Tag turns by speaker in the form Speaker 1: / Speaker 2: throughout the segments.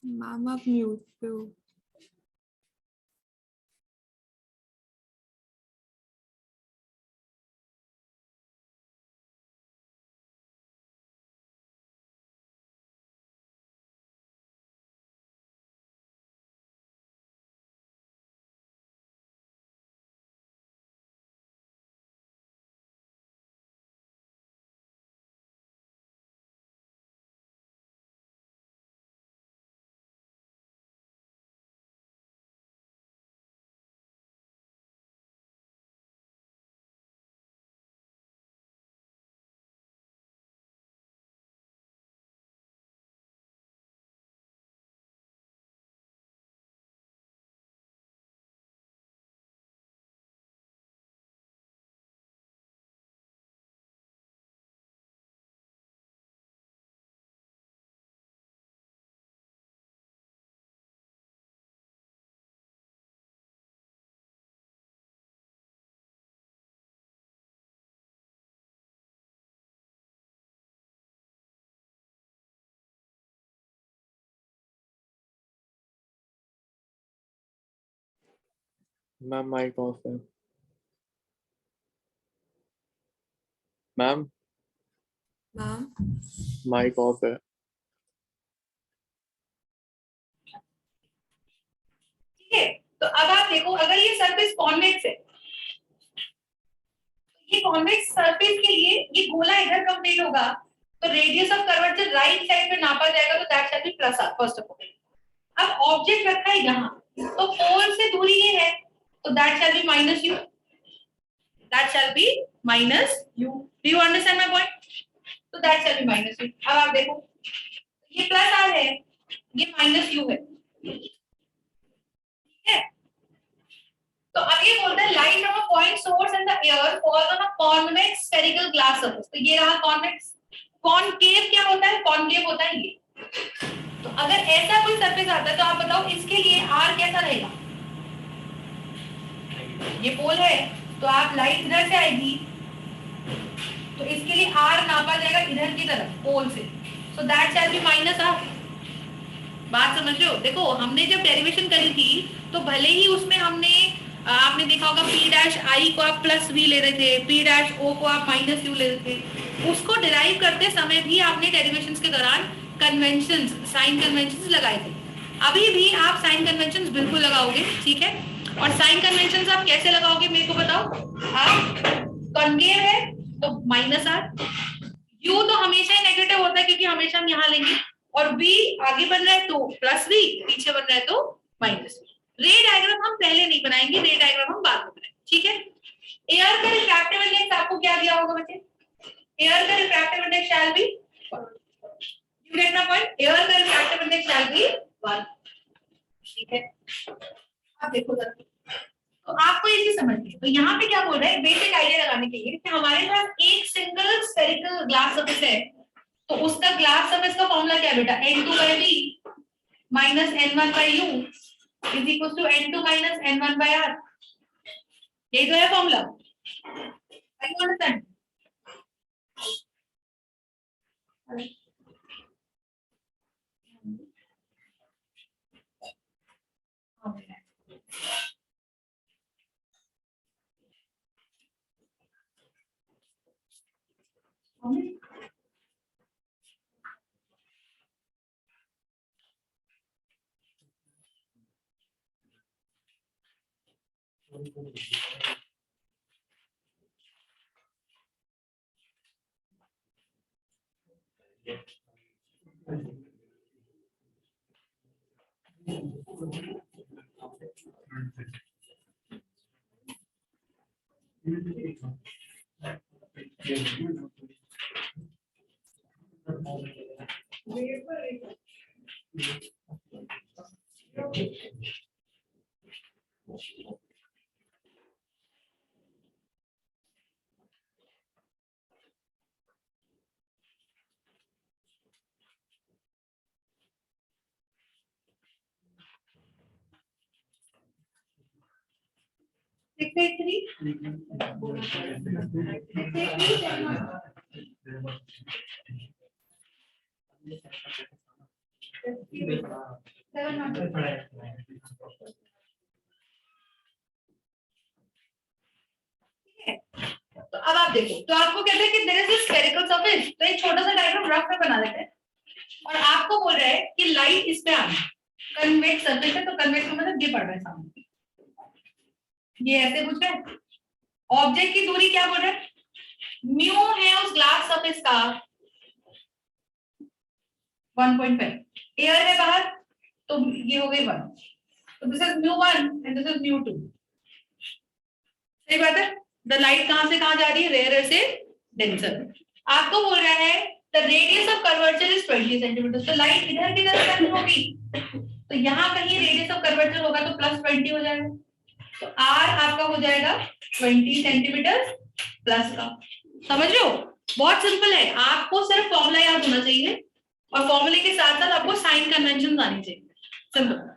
Speaker 1: Ma'am आप mute पे हो।
Speaker 2: मैम माइक ऑफ है। मैम
Speaker 1: मैम
Speaker 2: माइक ऑफ है।
Speaker 3: ठीक है, तो अब आप देखो, अगर ये सरफेस कॉन्वेक्स है, ये कॉन्वेक्स सरफेस के लिए ये गोला इधर कंप्लीट होगा, तो radius of curvature right side पे नापा जाएगा, तो that shall be plus R first of all. अब ऑब्जेक्ट रखा है यहाँ, तो पोल से दूरी ये है, तो that shall be minus u, that shall be minus u. Do you understand my point? तो that shall be minus u. अब आप देखो, ये प्लस आर है, ये माइनस यू है, ठीक है। तो अब ये बोलता है light from a point source in the air falls on a convex spherical glass surface. तो ये रहा कॉन्वेक्स। कॉनकेव क्या होता है? कॉनकेव होता है ये। तो अगर ऐसा कोई सरफेस आता है, तो आप बताओ इसके लिए आर कैसा रहेगा? ये पोल है, तो आप लाइट इधर से आएगी, तो इसके लिए आर नापा जाएगा इधर की तरफ पोल से, so that shall be minus R. बात समझ रहे हो? देखो, हमने जब डेरिवेशन करी थी, तो भले ही उसमें हमने आपने देखा होगा पी डैश आई को आप प्लस वी ले रहे थे, पी डैश ओ को आप माइनस यू ले रहे थे, उसको डिराइव करते समय भी आपने डेरिवेशंस के दौरान कन्वेंशंस, साइन कन्वेंशंस लगाए थे। अभी भी आप साइन कन्वेंशंस बिल्कुल लगाओगे, ठीक है। और साइन कन्वेंशंस आप कैसे लगाओगे मेरे को बताओ। आप कॉन्वेव है तो माइनस आर, यू तो हमेशा ही नेगेटिव होता है क्योंकि हमेशा हम यहाँ लेंगे, और v आगे बन रहा है तो प्लस v, पीछे बन रहा है तो माइनस v। रे डायग्राम हम पहले नहीं बनाएंगे, रे डायग्राम हम बाद में बनाएंगे, ठीक है। एयर का रिफ्रैक्टिव इंडेक्स आपको क्या दिया होगा बच्चे? एयर का refractive index shall be, you get my point, air का रिफ्रैक्टिव इंडेक्स शैल बी 1, ठीक है। अब देखो जरा, तो आपको ये चीज समझनी है। तो यहाँ पे क्या बोल रहा है, बेसिक आइडिया लगाने के लिए कि हमारे पास एक सिंगल स्फेरिकल ग्लास सरफेस है, तो उसका ग्लास सरफेस का फॉर्मूला क्या है बेटा? n2 by v minus n1 by u is equals to n2 minus n1 by r। ये तो है फॉर्मूला, आई यू अंडरस्टैंड? तो अब आप देखो, तो आपको कहते हैं कि there is a spherical surface, तो एक छोटा सा डायग्राम रफ में बना देते हैं और आपको बोल रहा है कि लाइट इस पे आनी, कन्वेक्स सरफेस है, तो कन्वेक्स का मतलब ये पड़ रहा है सामने, ये ऐसे पूछ रहा है। ऑब्जेक्ट की दूरी क्या बोल रहा है, म्यू है उस ग्लास सरफेस का 1.5, एयर है बाहर तो ये हो गई 1, तो this is mu 1 and this is mu 2। सही बात है। द लाइट कहां से कहां जा रही है, रेयरर से डेंसर। आपको बोल रहा है the radius of curvature is 20 centimetre, तो लाइट इधर की तरफ कहीं होगी, तो यहाँ कहीं रेडियस ऑफ कर्वेचर होगा तो +20 हो जाएगा, तो r आपका हो जाएगा 20 सेंटीमीटर प्लस का। समझ रहे हो, बहुत सिंपल है, आपको सिर्फ फॉर्मूला याद होना चाहिए और फॉर्मूले के साथ साथ आपको साइन कन्वेंशन आनी चाहिए, सिंपल।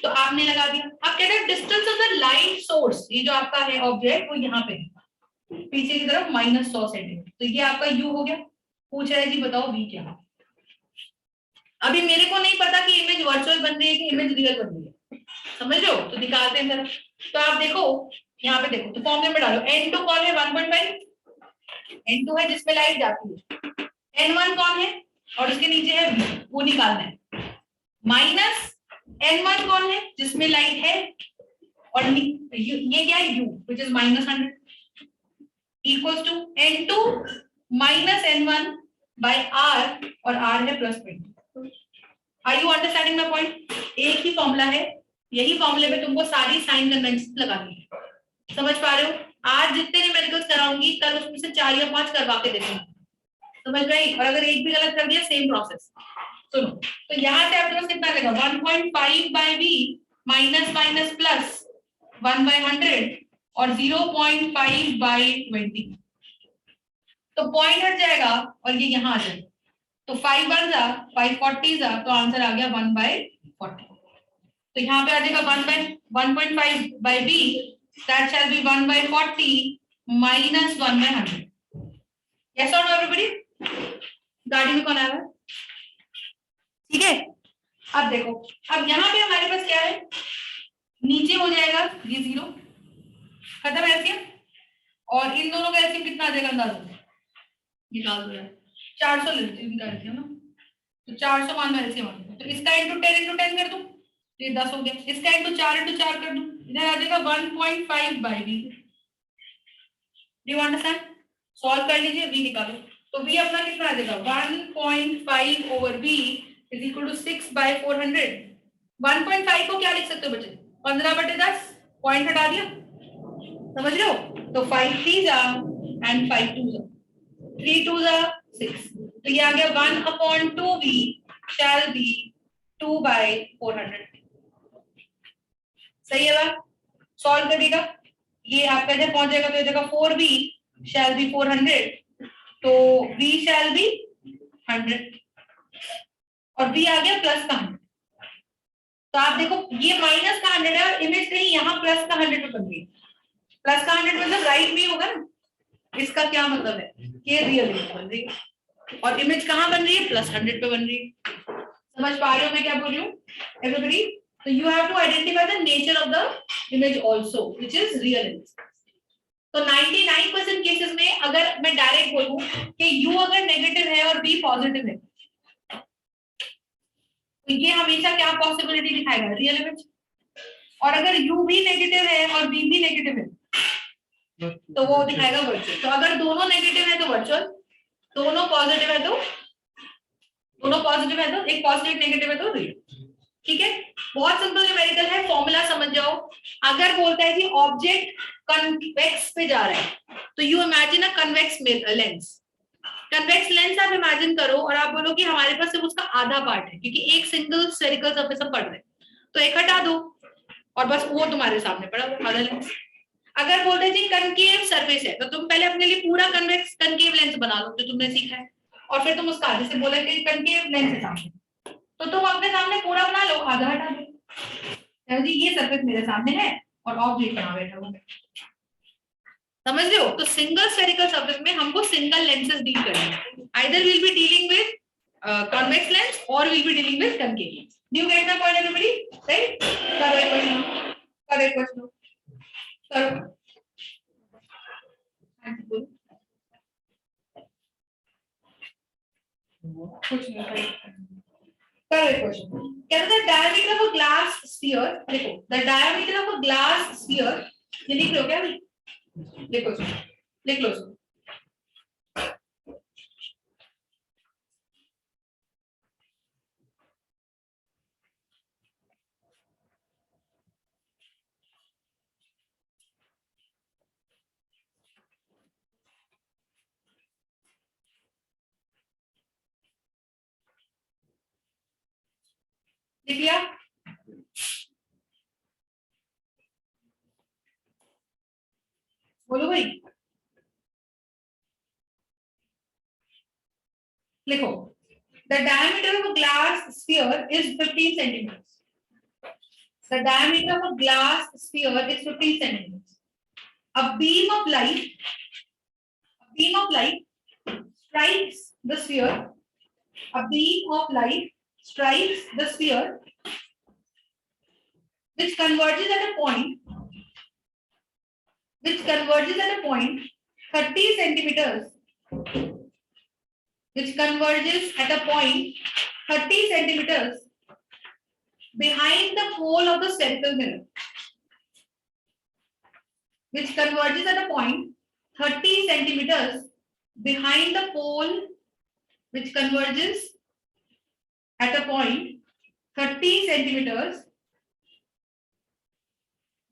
Speaker 3: तो आपने लगा दिया। अब कहते हैं distance of the light source, ये जो आपका है ऑब्जेक्ट वो यहाँ पे पीछे की तरफ -100 सेंटीमीटर, तो ये आपका u हो गया। पूछ रहा है जी बताओ v क्या है। अभी मेरे को नहीं पता कि इमेज वर्चुअल बन रही है कि इमेज रियल बन रही है, समझ रहे हो, तो निकालते हैं जरा। तो आप देखो यहाँ पे देखो, तो फॉर्मूले में डालो, n2 कौन है 1.5, n2 है जिसमें लाइट जाती है, n1 कौन है और उसके नीचे है v, वो निकालना है, माइनस n1 कौन है जिसमें लाइट है और ये क्या है u which is -100 equals to n2 minus n1 by r और r है +20। Are you understanding my point? एक ही फॉर्मूला है, यही फॉर्मूले में तुमको सारी साइन कन्वेंशन लगानी है, समझ पा रहे हो। आज जितने न्यूमेरिकल्स कराऊंगी कल उसमें से 4 या 5 करवा के देखूंगी, समझ गई, और अगर एक भी गलत कर दिया सेम प्रोसेस। सुनो, तो यहाँ से आपके पास कितना आएगा 1.5 by v minus minus plus 1/100 और 0.5 by 20, तो पॉइंट हट जाएगा और ये यहाँ आ जाएगा, तो 5 1 जा 540 जा, तो आंसर आ गया 1/40। तो यहाँ पे आ जाएगा 1.5 by b that shall be 1/40 minus 1/100। yes or no everybody? गाड़ी में कौन आया है, ठीक है। अब देखो, अब यहाँ पे हमारे पास क्या है, नीचे हो जाएगा ये 0 खत्म एलसीएम, और इन दोनों का एलसीएम कितना आ जाएगा अंदाजा निकाल दो यार, 400 ले लेते हैं एलसीएम ना, तो 400 मान लो एलसीएम, तो इसका × 10 कर दूं तो ये 10 हो गया, इसका × 4 कर दूं, इधर आ जाएगा 1.5 by v। Do you understand, solve कर लीजिए, v निकालो, तो v अपना कितना आ जाएगा 1.5 over v is equal to 6/400। 1.5 को क्या लिख सकते हो बच्चे, 15/10, पॉइंट हटा दिया, समझ रहे हो, तो 5 3 जा एंड 5 2 जा, 3 2 जा 6, तो ये आ गया 1/2v shall be 2/400। सही है बात, सॉल्व करिएगा, ये आपका जब पहुंच जाएगा तो ये जगह 4v shall be 400, तो v shall be 100 और v आ गया प्लस का 100। तो आप देखो ये माइनस का 100 है और इमेज कहीं यहाँ प्लस का 100 पे बन रही है, प्लस का 100 मतलब राइट में होगा ना, इसका क्या मतलब है कि रियल इमेज बन रही है और इमेज कहाँ बन रही है +100 पे बन रही है। समझ पा रहे हो मैं क्या बोल रही हूँ एवरीबॉडी। तो you have to identify the nature of the image also which is real image. तो 99% केसेस में अगर मैं डायरेक्ट बोलूं कि u अगर नेगेटिव है और v पॉजिटिव है तो ये हमेशा क्या पॉसिबिलिटी दिखाएगा, रियल इमेज। और अगर u भी नेगेटिव है और v भी नेगेटिव है तो वो दिखाएगा वर्चुअल। तो अगर दोनों नेगेटिव है तो वर्चुअल, दोनों पॉजिटिव है तो एक पॉजिटिव नेगेटिव है तो रियल। ठीक है, बहुत सिंपल न्यूमेरिकल है, फॉर्मूला समझ जाओ। अगर बोलता है कि ऑब्जेक्ट कन्वेक्स पे जा रहा है तो you imagine a convex lens. Convex lens आप इमेजिन करो और आप बोलो कि हमारे पास सिर्फ उसका आधा पार्ट है क्योंकि एक सिंगल स्फेरिकल सरफेस हम पढ़ रहे हैं, तो एक हटा दो और बस वो तुम्हारे सामने पड़ा आधा लेंस। अगर बोलते हैं जी कनकेव सरफेस है तो तुम पहले अपने लिए पूरा कन्वेक्स कनकेव लेंस बना लो जो तुमने सीखा है, और फिर तुम उसका आगे से बोला कि कनकेव लेंस है सामने, तो तुम अपने सामने पूरा बना लो, आधा हटा दो, जी ये सरफेस मेरे सामने है और ऑब्जेक्ट कहाँ बैठा हुआ है। समझ रहे हो, तो सिंगल स्फेरिकल सरफेस में हमको सिंगल लेंसेज डील करना है, either will be dealing with convex lens और will be dealing with concave lens. Do you get my point, everybody? Right? करो एक क्वेश्चन, करो एक क्वेश्चन, करो। कुछ नहीं करो एक क्वेश्चन। कहते हैं diameter of a glass sphere, देखो the diameter of a glass sphere, ये लिख लो क्या? देखो लिख लो। लिख लिया? बोलो भाई, लिखो। The diameter of a glass sphere is 15 centimeters. The diameter of a glass sphere is 15 centimeters. A beam of light strikes the sphere. A beam of light strikes the sphere, which converges at a point 30 centimeters, which converges at a point 30 centimeters behind the pole of the spherical mirror, which converges at a point 30 centimeters behind the pole, which converges at a point 30 centimeters,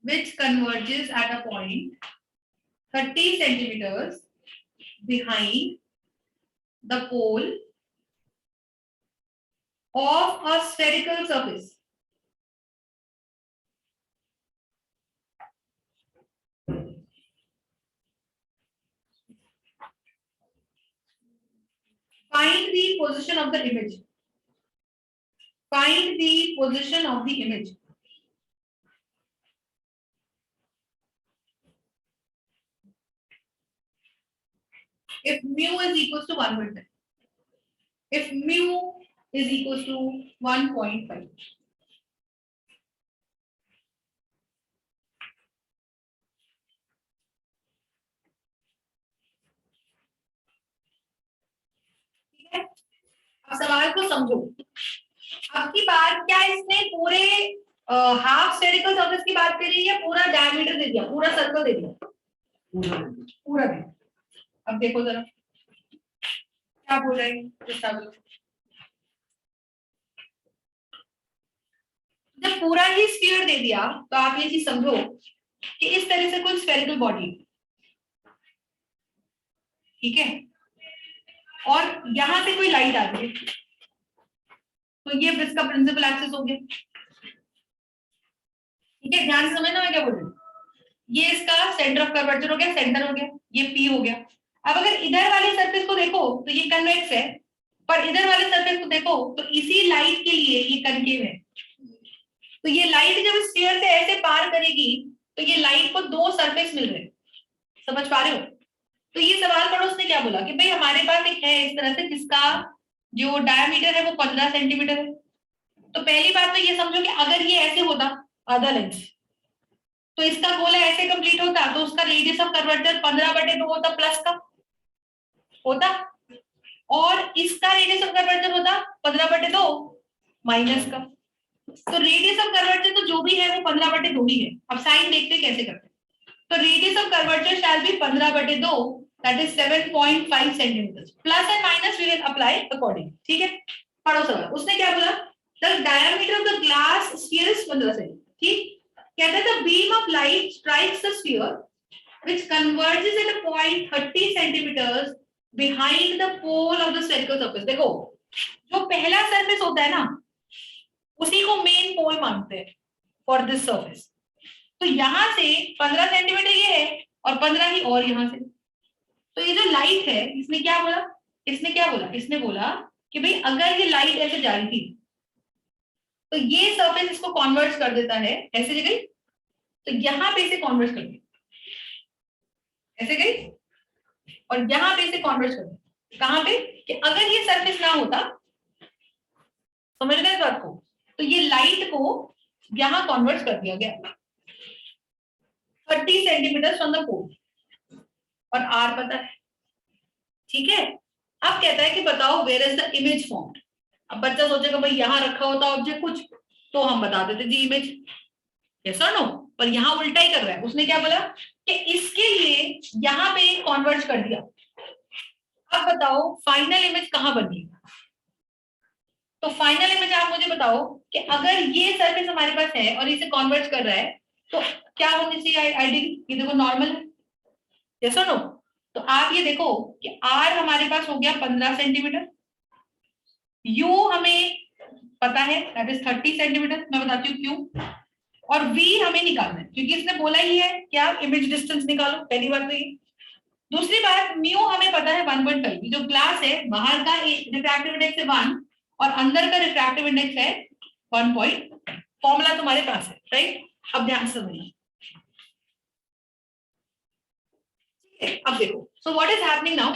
Speaker 3: which converges at a point 30 centimeters behind the pole of a spherical surface. Find the position of the image. Find the position of the image. If mu is equals to 1.5. If mu is equals to 1.5. ठीक है, अब सवाल को समझो। अब की बात क्या इसने पूरे हाफ स्फेरिकल सरफेस की बात करी या पूरा डायमीटर दे दिया, पूरा सर्कल दे दिया? पूरा दे। अब देखो जरा क्या बोल रहे हैं। जब पूरा ही स्फीयर दे दिया तो आप ये चीज समझो कि इस तरह से कोई स्फेरिकल बॉडी, ठीक है, और यहां से कोई लाइट आ रही है, तो ये इसका प्रिंसिपल एक्सिस हो गया। ठीक है, ध्यान से समझना मैं क्या बोल रही हूँ। ये इसका सेंटर ऑफ कर्वेचर हो गया, सेंटर हो गया, ये पी हो गया। अब अगर इधर वाले सरफेस को देखो तो ये कन्वेक्स है, पर इधर वाले सरफेस को देखो तो इसी लाइट के लिए ये कनकेव है। तो ये लाइट जब स्फीयर से ऐसे पार करेगी तो ये लाइट को दो सरफेस मिल रहे, समझ पा रहे हो? तो ये सवाल पढ़ो, उसने क्या बोला कि भाई हमारे पास एक है इस तरह से जिसका जो डायमीटर है वो 15 सेंटीमीटर है। तो पहली बात तो ये समझो कि अगर ये ऐसे होता आधा लेंथ तो इसका गोला ऐसे कंप्लीट होता, तो उसका रेडियस ऑफ कर्वेचर 15/2 होता, प्लस का होता, और इसका रेडियस ऑफ कर्वेचर होता 15/2 माइनस का। तो रेडियस ऑफ कर्वेचर तो जो भी है वो 15/2 ही है। अब साइन देखते कैसे करते हैं। तो radius of curvature shall be 15/2, that is 7.5 centimetre. Plus and minus we will apply according. ठीक है, पढ़ो सवाल। उसने क्या बोला? The diameter of the glass sphere is 15 centimetre. ठीक, कहता है the beam of light strikes the sphere which converges at a point 30 centimetre behind the pole of the spherical surface. देखो, जो पहला सरफेस होता है ना उसी को मेन पोल मानते हैं फॉर दिस सरफेस। तो यहां से 15 सेंटीमीटर ये है और 15 ही और यहां से। तो ये जो लाइट है इसने क्या बोला? इसने बोला कि भाई अगर ये लाइट ऐसे जा रही थी तो ये सरफेस इसको कन्वर्ट कर देता है, ऐसे गई तो यहां पे इसे कन्वर्ट कर दी, ऐसे गई और यहां पे इसे कन्वर्ट कर दी। कहां पे? कि अगर ये सरफेस ना होता, समझ रहे इस बात को, तो ये लाइट को यहां कन्वर्ट कर दिया गया 30 सेंटीमीटर फ्रॉम द पोल और आर पता है, ठीक है। अब कहता है कि बताओ where is the image formed. अब बच्चा सोचेगा भाई यहां रखा होता ऑब्जेक्ट कुछ तो हम बता देते जी इमेज, यस और नो, पर यहां उल्टा ही कर रहा है। उसने क्या बोला कि इसके लिए यहां पे कन्वर्ट कर दिया। अब बताओ फाइनल इमेज कहां बनी। तो फाइनल इमेज आप मुझे बताओ कि अगर ये सरफेस हमारे पास है और इसे कन्वर्ट कर रहा है तो क्या होनी चाहिए आइडियली। ये देखो नॉर्मल है, यस और नो। तो आप ये देखो कि आर हमारे पास हो गया 15 सेंटीमीटर, यू हमें पता है दैट इज 30 सेंटीमीटर, मैं बताती हूँ क्यों, और वी हमें निकालना है क्योंकि इसने बोला ही है कि आप इमेज डिस्टेंस निकालो। पहली बात तो ये। दूसरी बात म्यू हमें पता है 1.5, जो ग्लास है बाहर का रिफ्रैक्टिव इंडेक्स है 1 और अंदर का रिफ्रैक्टिव इंडेक्स है 1 पॉइंट। फॉर्मूला तुम्हारे पास है, राइट। अब ध्यान से समझिए, अब देखो so what is happening now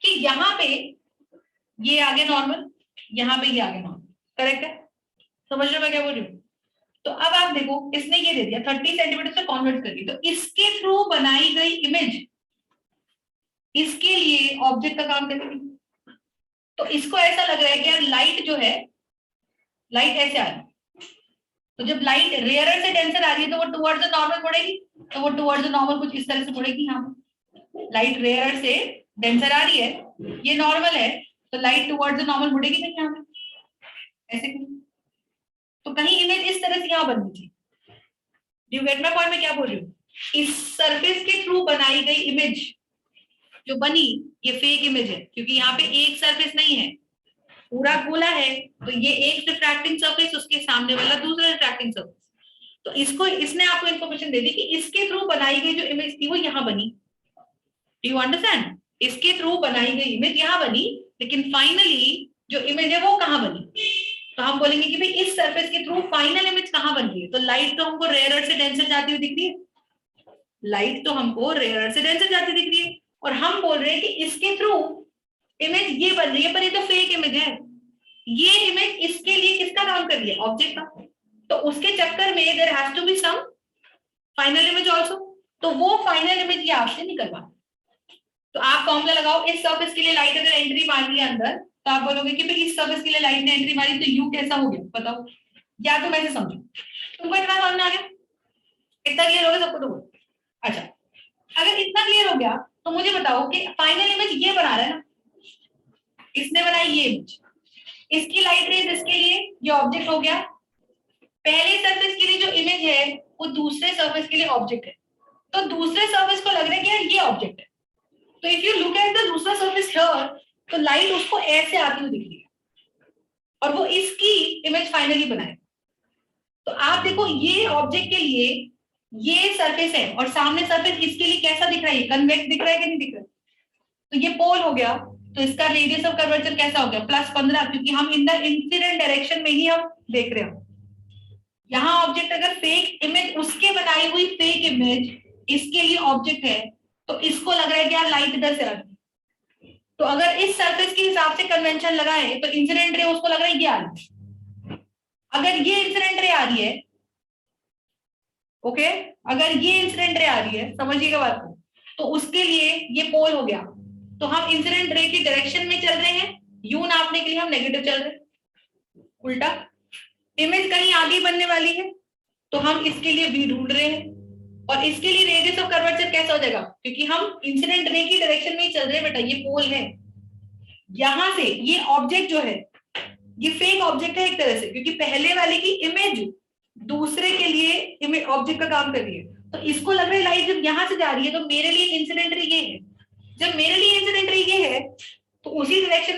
Speaker 3: कि यहाँ पे ये आगे नॉर्मल, यहाँ पे ये आगे नॉर्मल, करेक्ट है। समझ रहे हो मैं क्या बोल रही हूँ। तो अब आप देखो इसने ये दे दिया 30 सेंटीमीटर से कन्वर्ट कर दिया, तो इसके थ्रू बनाई गई इमेज इसके लिए ऑब्जेक्ट का काम करेगी। तो इसको ऐसा लग रहा है कि यार लाइट जो है, लाइट ऐसे आ रही है, तो जब लाइट रेयरर से डेंसर आ रही है तो वो टुवर्ड्स द नॉर्मल मुड़ेगी, तो वो टुवर्ड्स द नॉर्मल कुछ इस तरह से मुड़ेगी। यहाँ पे लाइट रेयरर से डेंसर आ रही है, ये नॉर्मल है, तो लाइट टुवर्ड्स द नॉर्मल मुड़ेगी नहीं यहाँ पे ऐसे क्यों। तो कहीं इमेज इस तरह से यहाँ बननी चाहिए। Do you get my point मैं क्या बोल रही हूँ। इस सरफेस के थ्रू बनाई गई इमेज जो बनी ये फेक इमेज है, क्योंकि यहाँ पे एक सरफेस नहीं है, पूरा गोला है। तो ये एक रिफ्रैक्टिंग सरफेस, उसके सामने वाला दूसरा रिफ्रैक्टिंग सरफेस। तो इसको इसने आपको इन्फॉर्मेशन दे दी कि इसके थ्रू बनाई गई जो इमेज थी वो यहाँ बनी। Do you understand. इसके थ्रू बनाई गई इमेज यहाँ बनी, लेकिन फाइनली जो इमेज है वो कहाँ बनी। तो हम बोलेंगे कि भाई इस सरफेस के थ्रू फाइनल इमेज कहाँ बन रही है। तो लाइट तो हमको रेयरर से डेंसर जाती हुई दिख रही है, लाइट तो हमको रेयरर से डेंसर जाती दिख रही है, और हम बोल रहे हैं कि इसके थ्रू इमेज ये बन रही है, पर ये तो फेक इमेज है। ये इमेज इसके लिए किसका काम कर रही है, ऑब्जेक्ट का। तो उसके चक्कर में there has to be some final image also. तो वो फाइनल इमेज ये आपसे निकलवा। तो आप फॉर्मूला लगाओ, इस सरफेस के लिए लाइट अगर एंट्री मार रही है अंदर, तो आप बोलोगे कि भाई इस सरफेस के लिए लाइट ने एंट्री मारी तो यू कैसा हो गया बताओ, या तो मैं समझू। तुमको इतना समझ आ गया, इतना क्लियर हो गया सबको। तो अच्छा, अगर इतना क्लियर हो गया तो मुझे बताओ कि फाइनल इमेज ये बना रहा है ना, इसने बनाई ये इमेज, इसकी लाइट रेज इसके लिए ये ऑब्जेक्ट हो गया। पहले सरफेस के लिए जो इमेज है वो दूसरे सरफेस के लिए ऑब्जेक्ट है, तो दूसरे सरफेस को लग रहा है कि यार ये ऑब्जेक्ट है। तो if you look at the दूसरा सरफेस हियर, तो लाइट उसको ऐसे आती हुई दिख रही है और वो इसकी इमेज फाइनली बनाए। तो आप देखो ये ऑब्जेक्ट के लिए ये सरफेस है और सामने सरफेस इसके लिए कैसा दिख रहा है, कन्वेक्स दिख रहा है कि नहीं दिख रहा। तो ये पोल हो गया, तो इसका रेडियस ऑफ कर्वेचर कैसा हो गया +15, क्योंकि हम इन द इंसिडेंट डायरेक्शन में ही हम देख रहे हो। यहाँ ऑब्जेक्ट अगर फेक इमेज उसके बनाई हुई फेक इमेज इसके लिए ऑब्जेक्ट है, तो इसको लग रहा है कि यार लाइट इधर से आ रही है। तो अगर इस सरफेस के हिसाब से कन्वेंशन लगाए तो इंसिडेंट रे उसको लग रहा है ये आ रही है। अगर ये इंसिडेंट रे आ रही है, ओके, अगर ये इंसिडेंट रे आ रही है, समझिएगा बात को, तो उसके लिए ये पोल हो गया। तो हम इंसिडेंट रे की डायरेक्शन में चल रहे हैं, यू नापने के लिए हम नेगेटिव चल रहे हैं, उल्टा। इमेज कहीं आगे बनने वाली है तो हम इसके लिए v ढूंढ रहे हैं, और इसके लिए रेडियस ऑफ कर्वेचर कैसा हो जाएगा, क्योंकि हम इंसिडेंट रे की डायरेक्शन में ही चल रहे हैं बेटा। ये पोल है, यहां से ये ऑब्जेक्ट जो है ये फेक ऑब्जेक्ट है एक तरह से, क्योंकि पहले वाले की इमेज दूसरे के लिए इमेज ऑब्जेक्ट का काम कर रही है। तो इसको लग रहा है लाइट जब यहां से जा रही है तो मेरे लिए इंसिडेंट रे ये है, जब मेरे लिए इंसिडेंट रे ये है तो उसी डायरेक्शन